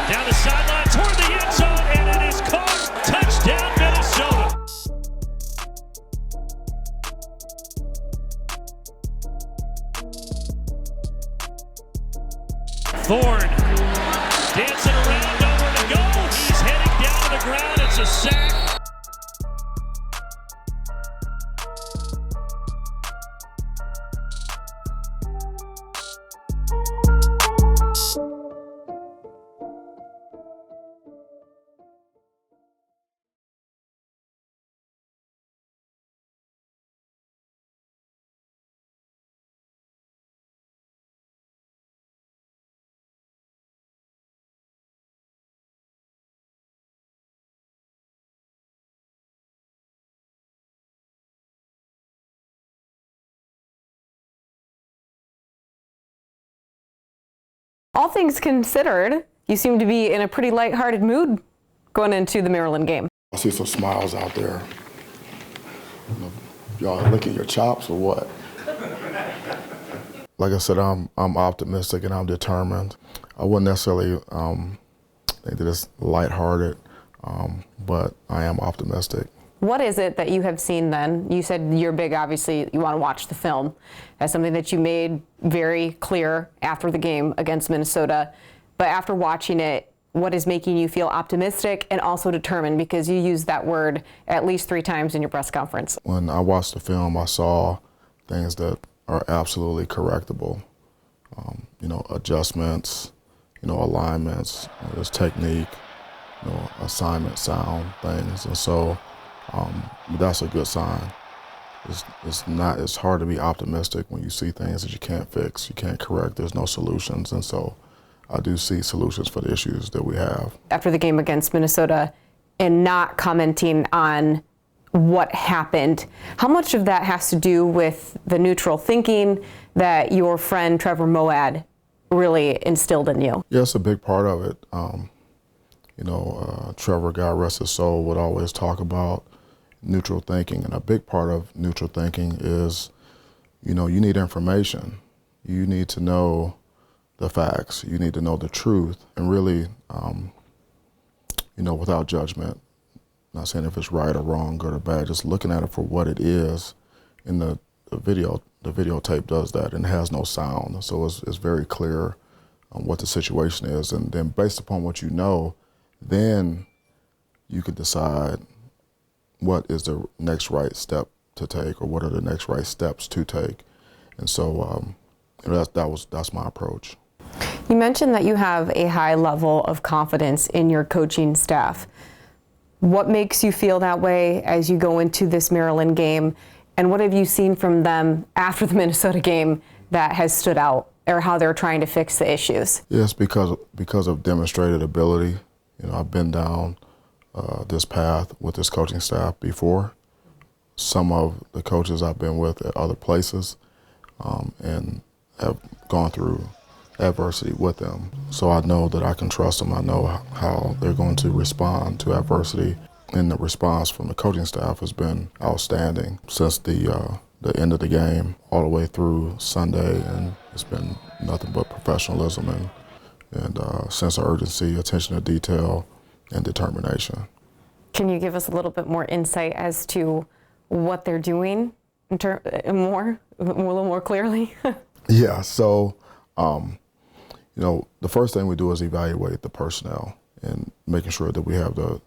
Down the sideline toward the end zone, and it is caught. Touchdown, Minnesota. Thorne dancing around, nowhere to go. He's heading down to the ground. It's a sack. All things considered, you seem to be in a pretty lighthearted mood going into the Maryland game. I see some smiles out there. Y'all licking your chops or what? Like I said, I'm optimistic and I'm determined. I wouldn't necessarily think that it's lighthearted, but I am optimistic. What is it that you have seen then? You said you're big, obviously, you want to watch the film. That's something that you made very clear after the game against Minnesota. But after watching it, what is making you feel optimistic and also determined? Because you used that word at least 3 times in your press conference. When I watched the film, I saw things that are absolutely correctable. Adjustments, alignments, there's technique, assignment sound things. And so that's a good sign. It's hard to be optimistic when you see things that you can't fix, you can't correct, there's no solutions. And so I do see solutions for the issues that we have. After the game against Minnesota and not commenting on what happened, how much of that has to do with the neutral thinking that your friend Trevor Moawad really instilled in you? Yeah, it's a big part of it. Trevor, God rest his soul, would always talk about neutral thinking. And a big part of neutral thinking is, you need information. You need to know the facts. You need to know the truth. And really, without judgment, not saying if it's right or wrong, good or bad, just looking at it for what it is. In the videotape does that, and it has no sound. So it's very clear what the situation is. And then based upon what you know, then you can decide what is the next right step to take, or what are the next right steps to take. And so that's my approach. You mentioned that you have a high level of confidence in your coaching staff. What makes you feel that way as you go into this Maryland game? And what have you seen from them after the Minnesota game that has stood out, or how they're trying to fix the issues? Yes, because of demonstrated ability. I've been down this path with this coaching staff before. Some of the coaches I've been with at other places, and have gone through adversity with them. So I know that I can trust them. I know how they're going to respond to adversity. And the response from the coaching staff has been outstanding since the end of the game all the way through Sunday. And it's been nothing but professionalism and sense of urgency, attention to detail, and determination. Can you give us a little bit more insight as to what they're doing a little more clearly? Yeah, so the first thing we do is evaluate the personnel and making sure that we have the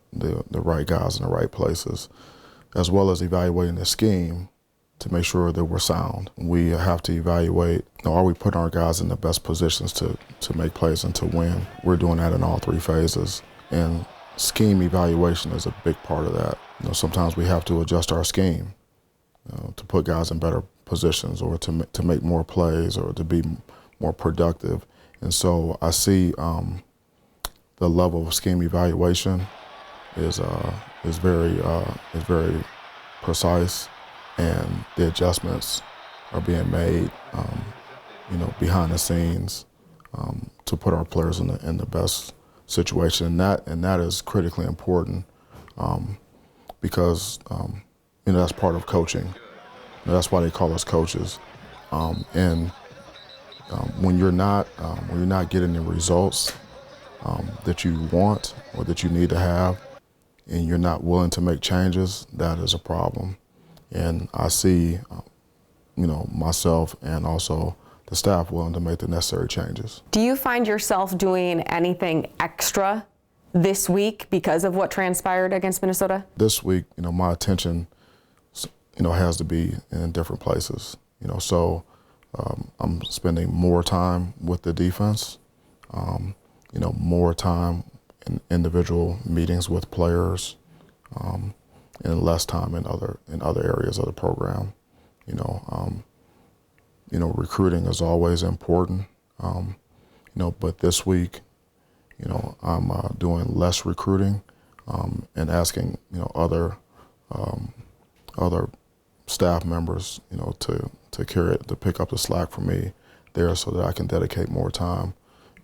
right guys in the right places, as well as evaluating the scheme to make sure that we're sound. We have to evaluate, are we putting our guys in the best positions to make plays and to win? We're doing that in all 3 phases. And scheme evaluation is a big part of that. Sometimes we have to adjust our scheme to put guys in better positions, or to make more plays, or to be more productive. And so I see the level of scheme evaluation is very precise, and the adjustments are being made, behind the scenes, to put our players in the best situation, and that is critically important, because that's part of coaching. That's why they call us coaches. When you're not getting the results that you want or that you need to have, and you're not willing to make changes, that is a problem. And I see, myself and also the staff willing to make the necessary changes. Do you find yourself doing anything extra this week because of what transpired against Minnesota? This week, my attention, has to be in different places. So I'm spending more time with the defense, more time in individual meetings with players, and less time in other areas of the program. Recruiting is always important, but this week, I'm doing less recruiting and asking, other staff members, to pick up the slack for me there so that I can dedicate more time,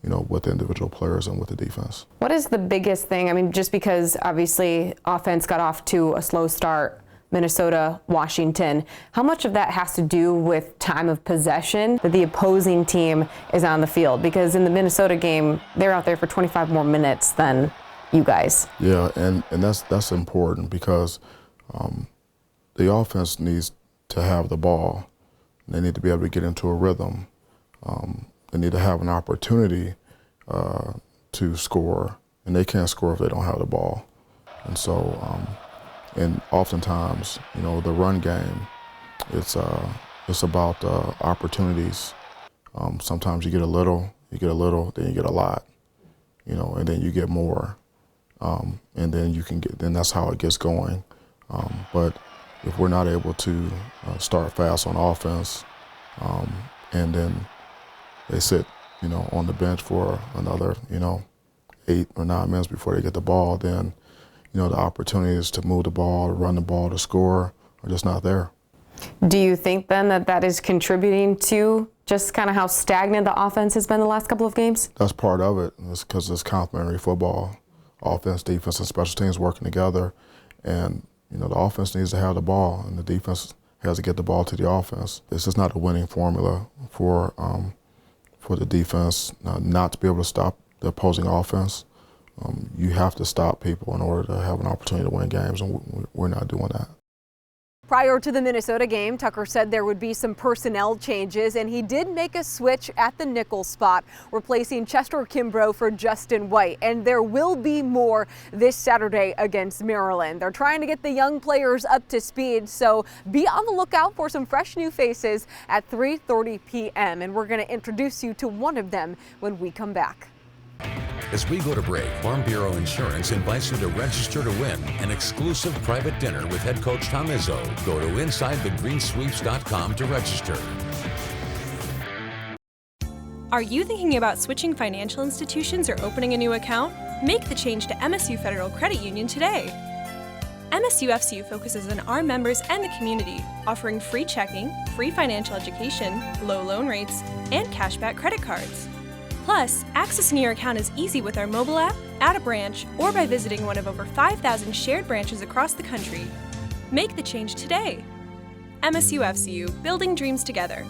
with the individual players and with the defense. What is the biggest thing? I mean, just because obviously offense got off to a slow start, Minnesota, Washington, how much of that has to do with time of possession that the opposing team is on the field? Because in the Minnesota game, they're out there for 25 more minutes than you guys. Yeah, and that's important because the offense needs to have the ball. They need to be able to get into a rhythm. They need to have an opportunity to score, and they can't score if they don't have the ball. And so, and oftentimes, the run game, it's about opportunities. Sometimes you get a little, then you get a lot, and then you get more, and then that's how it gets going. But if we're not able to start fast on offense, and then they sit, on the bench for another, 8 or 9 minutes before they get the ball, then, the opportunities to move the ball, to run the ball, to score are just not there. Do you think then that is contributing to just kind of how stagnant the offense has been the last couple of games? That's part of it. It's because it's complementary football, offense, defense, and special teams working together. And, the offense needs to have the ball, and the defense has to get the ball to the offense. This is not a winning formula for the defense not to be able to stop the opposing offense. You have to stop people in order to have an opportunity to win games, and we're not doing that. Prior to the Minnesota game, Tucker said there would be some personnel changes, and he did make a switch at the nickel spot, replacing Chester Kimbrough for Justin White. And there will be more this Saturday against Maryland. They're trying to get the young players up to speed, so be on the lookout for some fresh new faces at 3:30 p.m. And we're going to introduce you to one of them when we come back. As we go to break, Farm Bureau Insurance invites you to register to win an exclusive private dinner with head coach Tom Izzo. Go to InsideTheGreensweeps.com to register. Are you thinking about switching financial institutions or opening a new account? Make the change to MSU Federal Credit Union today. MSUFCU focuses on our members and the community, offering free checking, free financial education, low loan rates, and cashback credit cards. Plus, accessing your account is easy with our mobile app, at a branch, or by visiting one of over 5,000 shared branches across the country. Make the change today. MSUFCU, building dreams together.